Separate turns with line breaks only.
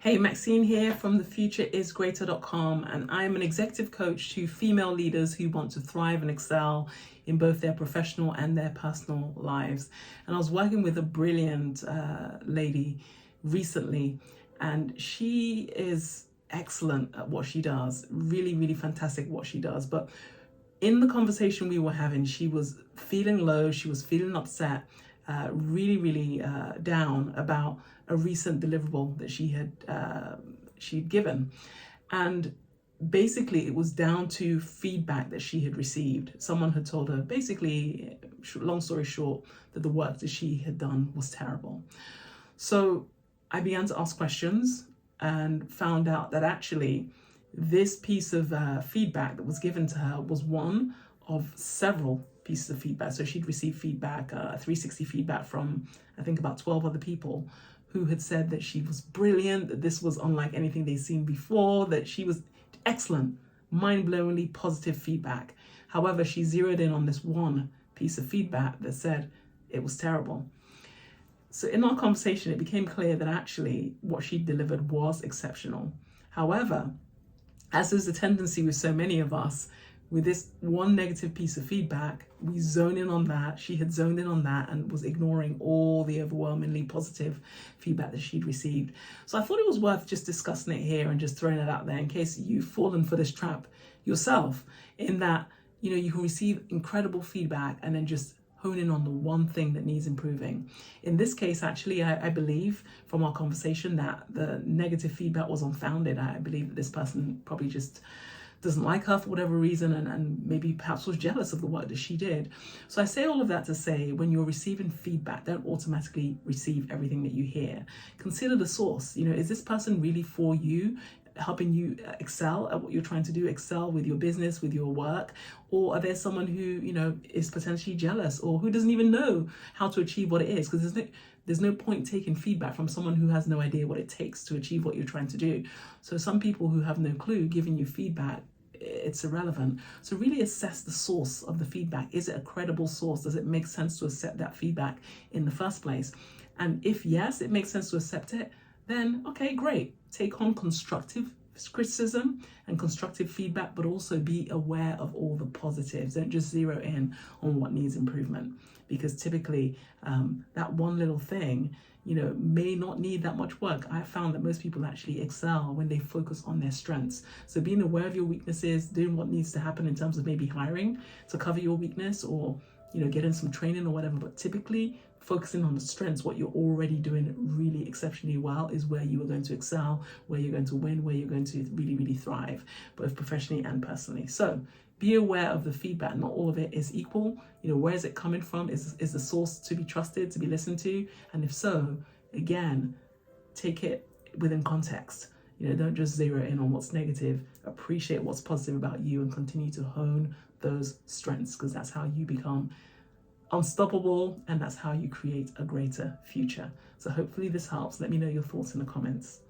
Hey, Maxine here from thefutureisgreater.com, and I'm an executive coach to female leaders who want to thrive and excel in both their professional and their personal lives. And I was working with a brilliant lady recently, and she is excellent at what she does, really, really fantastic at what she does. But in the conversation we were having, she was feeling low, she was feeling upset, really down about a recent deliverable that she'd given. And basically it was down to feedback that she had received. Someone had told her, basically, long story short, that the work that she had done was terrible. So I began to ask questions and found out that actually this piece of feedback that was given to her was one of several pieces of feedback. So she'd received feedback, 360 feedback from, I think, about 12 other people who had said that she was brilliant, that this was unlike anything they'd seen before, that she was excellent, mind-blowingly positive feedback. However, she zeroed in on this one piece of feedback that said it was terrible. So in our conversation, it became clear that actually what she delivered was exceptional. However, as is the tendency with so many of us, with this one negative piece of feedback, we zone in on that. She had zoned in on that and was ignoring all the overwhelmingly positive feedback that she'd received. So I thought it was worth just discussing it here and just throwing it out there in case you've fallen for this trap yourself, in that, you can receive incredible feedback and then just hone in on the one thing that needs improving. In this case, actually, I believe from our conversation that the negative feedback was unfounded. I believe that this person probably just doesn't like her for whatever reason, and maybe perhaps was jealous of the work that she did. So I say all of that to say, when you're receiving feedback, don't automatically receive everything that you hear. Consider the source. Is this person really for you, helping you excel at what you're trying to do, excel with your business, with your work? Or are there someone who, is potentially jealous or who doesn't even know how to achieve what it is? Because there's no point taking feedback from someone who has no idea what it takes to achieve what you're trying to do. So some people who have no clue giving you feedback, it's irrelevant. So really assess the source of the feedback. Is it a credible source? Does it make sense to accept that feedback in the first place? And if yes, it makes sense to accept it, then okay, great. Take on constructive criticism and constructive feedback, but also be aware of all the positives. Don't just zero in on what needs improvement, because typically that one little thing may not need that much work. I have found that most people actually excel when they focus on their strengths. So being aware of your weaknesses, doing what needs to happen in terms of maybe hiring to cover your weakness, or getting some training or whatever, but typically focusing on the strengths, what you're already doing really exceptionally well, is where you are going to excel, where you're going to win, where you're going to really thrive, both professionally and personally. So be aware of the feedback. Not all of it is equal. Where is it coming from? Is the source to be trusted, to be listened to? And if so, again, take it within context. Don't just zero in on what's negative. Appreciate what's positive about you and continue to hone those strengths, because that's how you become unstoppable and that's how you create a greater future. So hopefully this helps. Let me know your thoughts in the comments.